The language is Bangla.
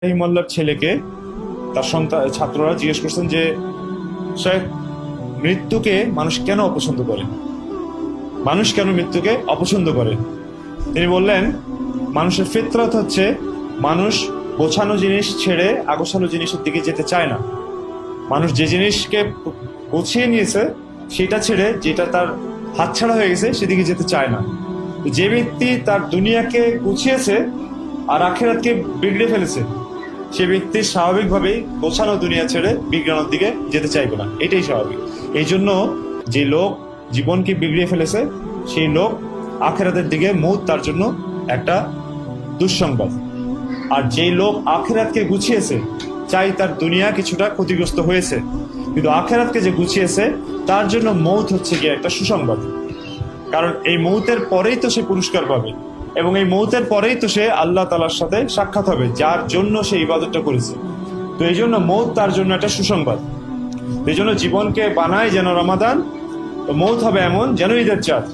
মোল্লার ছেলেকে তার সন্তান ছাত্ররা জিজ্ঞেস করছেন যে শেখ, মৃত্যুকে মানুষ কেন অপছন্দ করে? মানুষ কেন মৃত্যুকে অপছন্দ করে? তিনি বললেন, মানুষের ফিতরত হচ্ছে মানুষ গোছানো জিনিস ছেড়ে আগোছালো জিনিসের দিকে যেতে চায় না। মানুষ যে জিনিসকে গুছিয়ে নিয়েছে সেটা ছেড়ে যেটা তার হাতছাড়া হয়ে গেছে সেদিকে যেতে চায় না। যে ব্যক্তি তার দুনিয়াকে গুছিয়েছে আর আখিরাতকে বিগড়ে ফেলেছে, সে ব্যক্তি স্বাভাবিকভাবেই গোছানো দুনিয়া ছেড়ে বিগড়ানোর দিকে যেতে চাইবে না, এটাই স্বাভাবিক। এই জন্য যে লোক জীবনকে বিগড়িয়ে ফেলেছে সেই লোক আখিরাতের দিকে মৌত তার জন্য একটা দুঃসংবাদ। আর যেই লোক আখিরাতকে গুছিয়েছে, চাই তার দুনিয়া কিছুটা ক্ষতিগ্রস্ত হয়েছে, কিন্তু আখিরাতকে যে গুছিয়েছে তার জন্য মৌত হচ্ছে গিয়ে একটা সুসংবাদ। কারণ এই মৌতের পরেই তো সে পুরস্কার পাবে, এবং এই মৌতের পরেই তো সে আল্লাহ তাআলার সাথে সাক্ষাৎ হবে, যার জন্য সে ইবাদতটা করেছে। তো এই জন্য মৌত তার জন্য একটা সুসংবাদ। এই জন্য জীবনকে বানায় যেন রমাদান, তো মৌত হবে এমন যেন ঈদের চাঁদ।